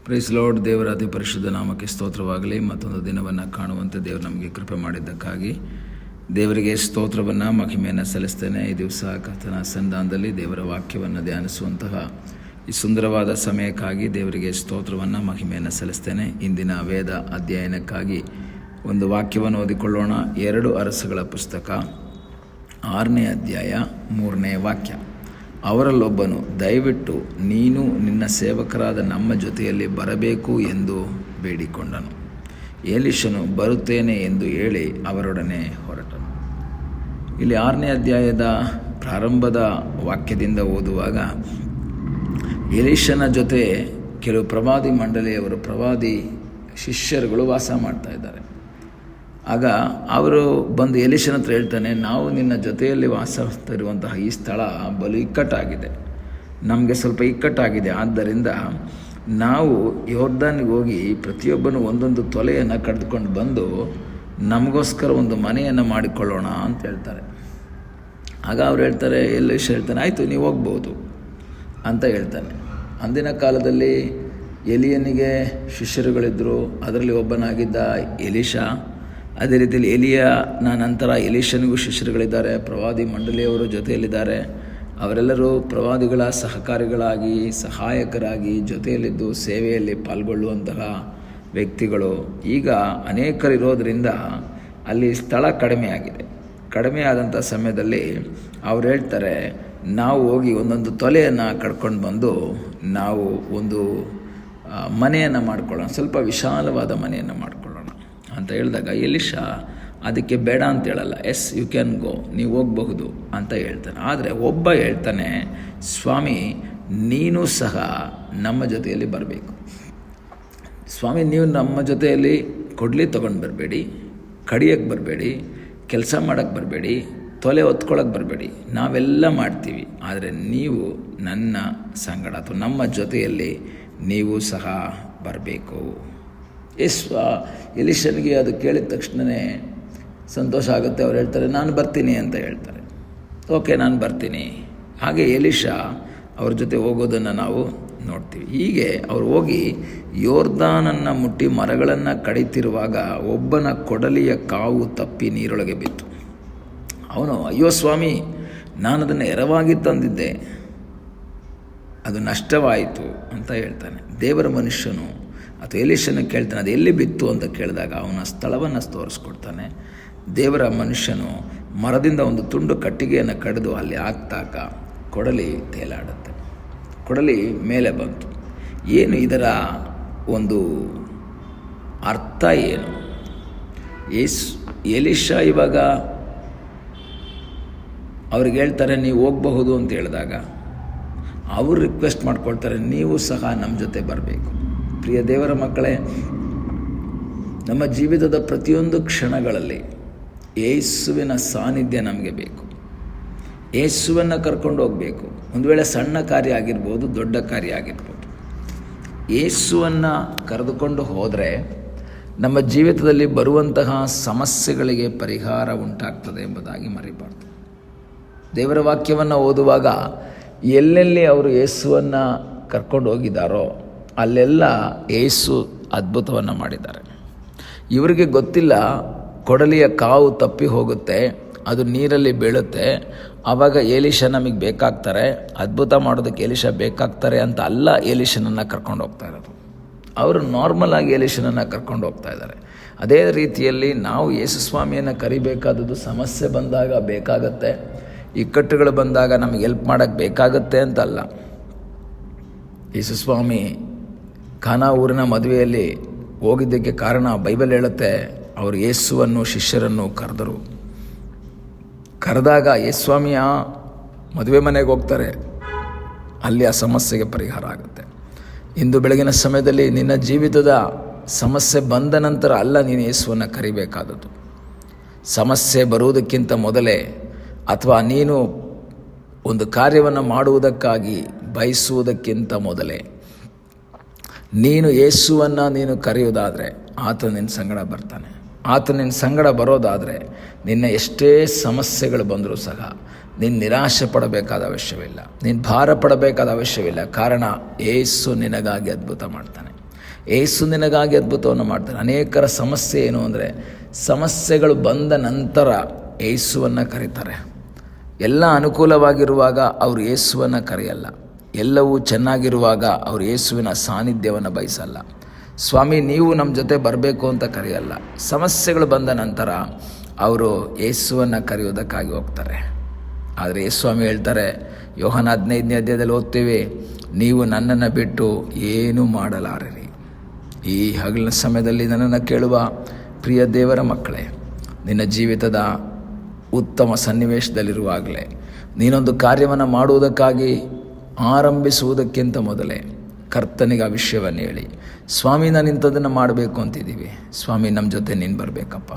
Price lord. ದೇವರ ಅತಿ ಪರಿಶುದ್ಧ ನಾಮಕ್ಕೆ ಸ್ತೋತ್ರವಾಗಲಿ. ಮತ್ತೊಂದು ದಿನವನ್ನು ಕಾಣುವಂತೆ ದೇವರು ನಮಗೆ ಕೃಪೆ ಮಾಡಿದ್ದಕ್ಕಾಗಿ ದೇವರಿಗೆ ಸ್ತೋತ್ರವನ್ನು ಮಹಿಮೆಯನ್ನು ಸಲ್ಲಿಸ್ತೇನೆ. ಈ ದಿವಸ ಕರ್ತನ ಸನ್ನಿಧಾನದಲ್ಲಿ ದೇವರ ವಾಕ್ಯವನ್ನು ಧ್ಯಾನಿಸುವಂತಹ ಈ ಸುಂದರವಾದ ಸಮಯಕ್ಕಾಗಿ ದೇವರಿಗೆ ಸ್ತೋತ್ರವನ್ನು ಮಹಿಮೆಯನ್ನು ಸಲ್ಲಿಸ್ತೇನೆ. ಇಂದಿನ ವೇದ ಅಧ್ಯಯನಕ್ಕಾಗಿ ಒಂದು ವಾಕ್ಯವನ್ನು ಓದಿಕೊಳ್ಳೋಣ. 2 ಅರಸುಗಳ ಪುಸ್ತಕ 6ನೇ ಅಧ್ಯಾಯ 3ನೇ ವಾಕ್ಯ. ಅವರಲ್ಲೊಬ್ಬನು, ದಯವಿಟ್ಟು ನೀನು ನಿನ್ನ ಸೇವಕರಾದ ನಮ್ಮ ಜೊತೆಯಲ್ಲಿ ಬರಬೇಕು ಎಂದು ಬೇಡಿಕೊಂಡನು. ಎಲೀಷನು ಬರುತ್ತೇನೆ ಎಂದು ಹೇಳಿ ಅವರೊಡನೆ ಹೊರಟನು. ಇಲ್ಲಿ 6ನೇ ಅಧ್ಯಾಯದ ಪ್ರಾರಂಭದ ವಾಕ್ಯದಿಂದ ಓದುವಾಗ ಎಲೀಷನ ಜೊತೆ ಕೆಲವು ಪ್ರವಾದಿ ಮಂಡಳಿಯವರು, ಪ್ರವಾದಿ ಶಿಷ್ಯರುಗಳು ವಾಸ ಮಾಡ್ತಾ ಇದ್ದಾರೆ. ಆಗ ಅವರು ಬಂದು ಎಲೀಷನ ಹತ್ರ ಹೇಳ್ತಾನೆ, ನಾವು ನಿನ್ನ ಜೊತೆಯಲ್ಲಿ ವಾಸಿಸುತ್ತಿರುವಂತಹ ಈ ಸ್ಥಳ ಬಲು ಇಕ್ಕಟ್ಟಾಗಿದೆ, ನಮಗೆ ಸ್ವಲ್ಪ ಇಕ್ಕಟ್ಟಾಗಿದೆ. ಆದ್ದರಿಂದ ನಾವು ಯೋರ್ದಾನಿಗೆ ಹೋಗಿ ಪ್ರತಿಯೊಬ್ಬನು ಒಂದೊಂದು ತೊಲೆಯನ್ನು ಕಡ್ದುಕೊಂಡು ಬಂದು ನಮಗೋಸ್ಕರ ಒಂದು ಮನೆಯನ್ನು ಮಾಡಿಕೊಳ್ಳೋಣ ಅಂತ ಹೇಳ್ತಾರೆ. ಆಗ ಅವ್ರು ಹೇಳ್ತಾರೆ, ಎಲೀಷ ಹೇಳ್ತಾನೆ, ಆಯಿತು ನೀವು ಹೋಗ್ಬೋದು ಅಂತ ಹೇಳ್ತಾನೆ. ಅಂದಿನ ಕಾಲದಲ್ಲಿ ಎಲಿಯನಿಗೆ ಶಿಷ್ಯರುಗಳಿದ್ದರು. ಅದರಲ್ಲಿ ಒಬ್ಬನಾಗಿದ್ದ ಎಲೀಷ. ಅದೇ ರೀತಿಯಲ್ಲಿ ಎಲಿಯನ ನಂತರ ಎಲೀಷನಿಗೂ ಶಿಷ್ಯರುಗಳಿದ್ದಾರೆ. ಪ್ರವಾದಿ ಮಂಡಳಿಯವರು ಜೊತೆಯಲ್ಲಿದ್ದಾರೆ. ಅವರೆಲ್ಲರೂ ಪ್ರವಾದಿಗಳ ಸಹಕಾರಿಗಳಾಗಿ, ಸಹಾಯಕರಾಗಿ ಜೊತೆಯಲ್ಲಿದ್ದು ಸೇವೆಯಲ್ಲಿ ಪಾಲ್ಗೊಳ್ಳುವಂತಹ ವ್ಯಕ್ತಿಗಳು. ಈಗ ಅನೇಕರಿರೋದರಿಂದ ಅಲ್ಲಿ ಸ್ಥಳ ಕಡಿಮೆಯಾಗಿದೆ. ಕಡಿಮೆ ಆದಂಥ ಸಮಯದಲ್ಲಿ ಅವ್ರು ಹೇಳ್ತಾರೆ, ನಾವು ಹೋಗಿ ಒಂದೊಂದು ತೊಲೆಯನ್ನು ಕಡ್ಕೊಂಡು ಬಂದು ನಾವು ಒಂದು ಮನೆಯನ್ನು ಮಾಡ್ಕೊಳ್ಳೋಣ, ಸ್ವಲ್ಪ ವಿಶಾಲವಾದ ಮನೆಯನ್ನು ಮಾಡ್ಕೊಳ್ಳೋಣ ಅಂತ ಹೇಳಿದಾಗ ಎಲೀಷ ಅದಕ್ಕೆ ಬೇಡ ಅಂತ ಹೇಳಲ್ಲ. ಎಸ್ ಯು ಕ್ಯಾನ್ ಗೋ, ನೀವು ಹೋಗಬಹುದು ಅಂತ ಹೇಳ್ತಾನೆ. ಆದರೆ ಒಬ್ಬ ಹೇಳ್ತಾನೆ, ಸ್ವಾಮಿ ನೀನು ಸಹ ನಮ್ಮ ಜೊತೆಯಲ್ಲಿ ಬರಬೇಕು. ಸ್ವಾಮಿ ನೀವು ನಮ್ಮ ಜೊತೆಯಲ್ಲಿ ಕೊಡ್ಲಿ ತೊಗೊಂಡು ಬರಬೇಡಿ, ಕಡಿಯೋಕ್ಕೆ ಬರಬೇಡಿ, ಕೆಲಸ ಮಾಡೋಕ್ಕೆ ಬರಬೇಡಿ, ತೊಲೆ ಹೊತ್ಕೊಳ್ಳೋಕೆ ಬರಬೇಡಿ, ನಾವೆಲ್ಲ ಮಾಡ್ತೀವಿ. ಆದರೆ ನೀವು ನನ್ನ ಸಂಗಡ ಅಥವಾ ನಮ್ಮ ಜೊತೆಯಲ್ಲಿ ನೀವು ಸಹ ಬರಬೇಕು. ಎಲೀಷನಿಗೆ ಅದು ಕೇಳಿದ ತಕ್ಷಣವೇ ಸಂತೋಷ ಆಗುತ್ತೆ. ಅವ್ರು ಹೇಳ್ತಾರೆ, ನಾನು ಬರ್ತೀನಿ ಅಂತ ಹೇಳ್ತಾರೆ. ಓಕೆ, ನಾನು ಬರ್ತೀನಿ. ಹಾಗೆ ಎಲೀಷ ಅವ್ರ ಜೊತೆ ಹೋಗೋದನ್ನು ನಾವು ನೋಡ್ತೀವಿ. ಹೀಗೆ ಅವ್ರು ಹೋಗಿ ಯೋರ್ದಾನನ್ನು ಮುಟ್ಟಿ ಮರಗಳನ್ನು ಕಡಿತಿರುವಾಗ ಒಬ್ಬನ ಕೊಡಲಿಯ ಕಾವು ತಪ್ಪಿ ನೀರೊಳಗೆ ಬಿತ್ತು. ಅವನು, ಅಯ್ಯೋ ಸ್ವಾಮಿ, ನಾನು ಅದನ್ನು ಎರವಾಗಿ ತಂದಿದ್ದೆ, ಅದು ನಷ್ಟವಾಯಿತು ಅಂತ ಹೇಳ್ತಾನೆ. ದೇವರ ಮನುಷ್ಯನು ಅಥವಾ ಎಲೀಷನ ಕೇಳ್ತಾನೆ, ಅದು ಎಲ್ಲಿ ಬಿತ್ತು ಅಂತ ಕೇಳಿದಾಗ ಅವನ ಸ್ಥಳವನ್ನು ತೋರಿಸ್ಕೊಡ್ತಾನೆ. ದೇವರ ಮನುಷ್ಯನು ಮರದಿಂದ ಒಂದು ತುಂಡು ಕಟ್ಟಿಗೆಯನ್ನು ಕಡಿದು ಅಲ್ಲಿ ಹಾಕ್ತಾಗ ಕೊಡಲಿ ತೇಲಾಡುತ್ತೆ. ಕೊಡಲಿ ಮೇಲೆ ಬಂತು. ಏನು ಇದರ ಒಂದು ಅರ್ಥ ಏನು? ಎಲೀಷ ಇವಾಗ ಅವ್ರಿಗೆ ಹೇಳ್ತಾರೆ, ನೀವು ಹೋಗಬಹುದು ಅಂತ ಹೇಳಿದಾಗ ಅವರು ರಿಕ್ವೆಸ್ಟ್ ಮಾಡ್ಕೊಳ್ತಾರೆ, ನೀವು ಸಹ ನಮ್ಮ ಜೊತೆ ಬರಬೇಕು. ಪ್ರಿಯ ದೇವರ ಮಕ್ಕಳೇ, ನಮ್ಮ ಜೀವಿತದ ಪ್ರತಿಯೊಂದು ಕ್ಷಣಗಳಲ್ಲಿ ಯೇಸುವಿನ ಸಾನ್ನಿಧ್ಯ ನಮಗೆ ಬೇಕು. ಯೇಸುವನ್ನು ಕರ್ಕೊಂಡು ಹೋಗಬೇಕು. ಒಂದು ವೇಳೆ ಸಣ್ಣ ಕಾರ್ಯ ಆಗಿರ್ಬೋದು, ದೊಡ್ಡ ಕಾರ್ಯ ಆಗಿರ್ಬೋದು. ಯೇಸುವನ್ನು ಕರೆದುಕೊಂಡು ಹೋದರೆ ನಮ್ಮ ಜೀವಿತದಲ್ಲಿ ಬರುವಂತಹ ಸಮಸ್ಯೆಗಳಿಗೆ ಪರಿಹಾರ ಉಂಟಾಗ್ತದೆ ಎಂಬುದಾಗಿ ಮರಿಬಾರ್ದು. ದೇವರ ವಾಕ್ಯವನ್ನು ಓದುವಾಗ ಎಲ್ಲೆಲ್ಲಿ ಅವರು ಯೇಸುವನ್ನು ಕರ್ಕೊಂಡು ಹೋಗಿದ್ದಾರೋ ಅಲ್ಲೆಲ್ಲ ಯೇಸು ಅದ್ಭುತವನ್ನು ಮಾಡಿದ್ದಾರೆ. ಇವರಿಗೆ ಗೊತ್ತಿಲ್ಲ, ಕೊಡಲಿಯ ಕಾವು ತಪ್ಪಿ ಹೋಗುತ್ತೆ, ಅದು ನೀರಲ್ಲಿ ಬೀಳುತ್ತೆ, ಆವಾಗ ಎಲೀಷ ನಮಗೆ ಬೇಕಾಗ್ತಾರೆ, ಅದ್ಭುತ ಮಾಡೋದಕ್ಕೆ ಎಲೀಷ ಬೇಕಾಗ್ತಾರೆ ಅಂತ ಅಲ್ಲ ಎಲೀಷನನ್ನು ಕರ್ಕೊಂಡು ಹೋಗ್ತಾ ಇರೋದು. ಅವರು ನಾರ್ಮಲ್ ಆಗಿ ಎಲೀಷನನ್ನು ಕರ್ಕೊಂಡು ಹೋಗ್ತಾ ಇದ್ದಾರೆ. ಅದೇ ರೀತಿಯಲ್ಲಿ ನಾವು ಯೇಸು ಸ್ವಾಮಿಯನ್ನು ಕರಿಬೇಕಾದದ್ದು ಸಮಸ್ಯೆ ಬಂದಾಗ ಬೇಕಾಗತ್ತೆ, ಇಕ್ಕಟ್ಟುಗಳು ಬಂದಾಗ ನಮಗೆ ಹೆಲ್ಪ್ ಮಾಡೋಕ್ಕೆ ಬೇಕಾಗತ್ತೆ ಅಂತಲ್ಲ. ಯೇಸು ಸ್ವಾಮಿ ಖಾನಾ ಊರಿನ ಮದುವೆಯಲ್ಲಿ ಹೋಗಿದ್ದಕ್ಕೆ ಕಾರಣ ಬೈಬಲ್ ಹೇಳುತ್ತೆ, ಅವರು ಯೇಸುವನ್ನು ಶಿಷ್ಯರನ್ನು ಕರೆದಾಗ ಯೇಸ್ವಾಮಿಯ ಮದುವೆ ಮನೆಗೆ ಹೋಗ್ತಾರೆ, ಅಲ್ಲಿ ಆ ಸಮಸ್ಯೆಗೆ ಪರಿಹಾರ ಆಗುತ್ತೆ. ಇಂದು ಬೆಳಗಿನ ಸಮಯದಲ್ಲಿ ನಿನ್ನ ಜೀವಿತದ ಸಮಸ್ಯೆ ಬಂದ ನಂತರ ಅಲ್ಲ ನೀನು ಯೇಸುವನ್ನು ಕರಿಬೇಕಾದದ್ದು. ಸಮಸ್ಯೆ ಬರುವುದಕ್ಕಿಂತ ಮೊದಲೇ ಅಥವಾ ನೀನು ಒಂದು ಕಾರ್ಯವನ್ನು ಮಾಡುವುದಕ್ಕಾಗಿ ಬಯಸುವುದಕ್ಕಿಂತ ಮೊದಲೇ ನೀನು ಯೇಸುವನ್ನು ನೀನು ಕರೆಯುವುದಾದರೆ ಆತ ನಿನ್ನ ಸಂಗಡ ಬರ್ತಾನೆ. ಆತ ನಿನ್ನ ಸಂಗಡ ಬರೋದಾದರೆ ನಿನ್ನ ಎಷ್ಟೇ ಸಮಸ್ಯೆಗಳು ಬಂದರೂ ಸಹ ನೀನು ನಿರಾಶೆ ಪಡಬೇಕಾದ ಅವಶ್ಯವಿಲ್ಲ, ನೀನು ಭಾರ ಪಡಬೇಕಾದ ಅವಶ್ಯವಿಲ್ಲ. ಕಾರಣ ಯೇಸು ನಿನಗಾಗಿ ಅದ್ಭುತ ಮಾಡ್ತಾನೆ. ಏಸು ನಿನಗಾಗಿ ಅದ್ಭುತವನ್ನು ಮಾಡ್ತಾನೆ. ಅನೇಕರ ಸಮಸ್ಯೆ ಏನು ಅಂದರೆ, ಸಮಸ್ಯೆಗಳು ಬಂದ ನಂತರ ಏಸುವನ್ನು ಕರೀತಾರೆ. ಎಲ್ಲ ಅನುಕೂಲವಾಗಿರುವಾಗ ಅವರು ಯೇಸುವನ್ನು ಕರೆಯಲ್ಲ. ಎಲ್ಲವೂ ಚೆನ್ನಾಗಿರುವಾಗ ಅವರು ಯೇಸುವಿನ ಸಾನ್ನಿಧ್ಯವನ್ನು ಬಯಸಲ್ಲ. ಸ್ವಾಮಿ ನೀವು ನಮ್ಮ ಜೊತೆ ಬರಬೇಕು ಅಂತ ಕರೆಯಲ್ಲ. ಸಮಸ್ಯೆಗಳು ಬಂದ ನಂತರ ಅವರು ಯೇಸುವನ್ನು ಕರೆಯೋದಕ್ಕಾಗಿ ಹೋಗ್ತಾರೆ. ಆದರೆ ಯೇಸ್ವಾಮಿ ಹೇಳ್ತಾರೆ, ಯೋಹನ 15ನೇ ಅಧ್ಯಾಯದಲ್ಲಿ ಓದ್ತೀವಿ, ನೀವು ನನ್ನನ್ನು ಬಿಟ್ಟು ಏನೂ ಮಾಡಲಾರಿರಿ. ಈ ಹಗಲಿನ ಸಮಯದಲ್ಲಿ ನನ್ನನ್ನು ಕೇಳುವ ಪ್ರಿಯ ದೇವರ ಮಕ್ಕಳೇ, ನಿನ್ನ ಜೀವಿತದ ಉತ್ತಮ ಸನ್ನಿವೇಶದಲ್ಲಿರುವಾಗಲೇ ನೀನೊಂದು ಕಾರ್ಯವನ್ನು ಮಾಡುವುದಕ್ಕಾಗಿ ಆರಂಭಿಸುವುದಕ್ಕಿಂತ ಮೊದಲೇ ಕರ್ತನಿಗೆ ಆ ವಿಷಯವನ್ನು ಹೇಳಿ, ಸ್ವಾಮಿ ನಾನು ಇಂಥದ್ದನ್ನು ಮಾಡಬೇಕು ಅಂತಿದ್ದೀವಿ, ಸ್ವಾಮಿ ನಮ್ಮ ಜೊತೆ ನೀನು ಬರಬೇಕಪ್ಪ,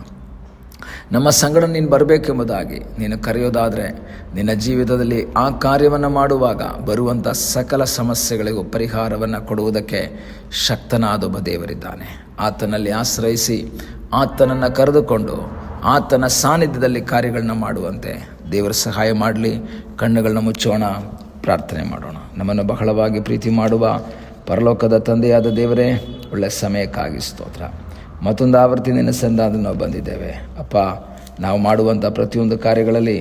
ನಮ್ಮ ಸಂಗಡ ನೀನು ಬರಬೇಕೆಂಬುದಾಗಿ ನೀನು ಕರೆಯೋದಾದರೆ ನಿನ್ನ ಜೀವಿತದಲ್ಲಿ ಆ ಕಾರ್ಯವನ್ನು ಮಾಡುವಾಗ ಬರುವಂಥ ಸಕಲ ಸಮಸ್ಯೆಗಳಿಗೂ ಪರಿಹಾರವನ್ನು ಕೊಡುವುದಕ್ಕೆ ಶಕ್ತನಾದೊಬ್ಬ ದೇವರಿದ್ದಾನೆ. ಆತನಲ್ಲಿ ಆಶ್ರಯಿಸಿ ಆತನನ್ನು ಕರೆದುಕೊಂಡು ಆತನ ಸಾನ್ನಿಧ್ಯದಲ್ಲಿ ಕಾರ್ಯಗಳನ್ನ ಮಾಡುವಂತೆ ದೇವರ ಸಹಾಯ ಮಾಡಲಿ. ಕಣ್ಣುಗಳನ್ನ ಮುಚ್ಚೋಣ, ಪ್ರಾರ್ಥನೆ ಮಾಡೋಣ. ನಮ್ಮನ್ನು ಬಹಳವಾಗಿ ಪ್ರೀತಿ ಮಾಡುವ ಪರಲೋಕದ ತಂದೆಯಾದ ದೇವರೇ, ಒಳ್ಳೆಯ ಸಮಯಕ್ಕಾಗಿ ಸ್ತೋತ್ರ. ಮತ್ತೊಂದು ಆವರ್ತಿ ನಿನ್ನ ಸನ್ನಿಧಾನದಲ್ಲಿ ನಾವು ಬಂದಿದ್ದೇವೆ ಅಪ್ಪ. ನಾವು ಮಾಡುವಂಥ ಪ್ರತಿಯೊಂದು ಕಾರ್ಯಗಳಲ್ಲಿ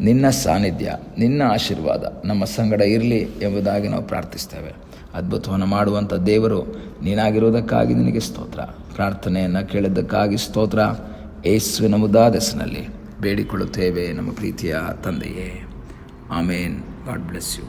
ನಿನ್ನ ಸಾನ್ನಿಧ್ಯ, ನಿನ್ನ ಆಶೀರ್ವಾದ ನಮ್ಮ ಸಂಗಡ ಇರಲಿ ಎಂಬುದಾಗಿ ನಾವು ಪ್ರಾರ್ಥಿಸ್ತೇವೆ. ಅದ್ಭುತವನ್ನು ಮಾಡುವಂಥ ದೇವರು ನೀನಾಗಿರೋದಕ್ಕಾಗಿ ನಿನಗೆ ಸ್ತೋತ್ರ. ಪ್ರಾರ್ಥನೆಯನ್ನು ಕೇಳಿದ್ದಕ್ಕಾಗಿ ಸ್ತೋತ್ರ. ಯೇಸುವಿನ ಮುದ್ದಾದ ಹೆಸರಿನಲ್ಲಿ ಬೇಡಿಕೊಳ್ಳುತ್ತೇವೆ ನಮ್ಮ ಪ್ರೀತಿಯ ತಂದೆಯೇ, ಆಮೇನ್. God bless you.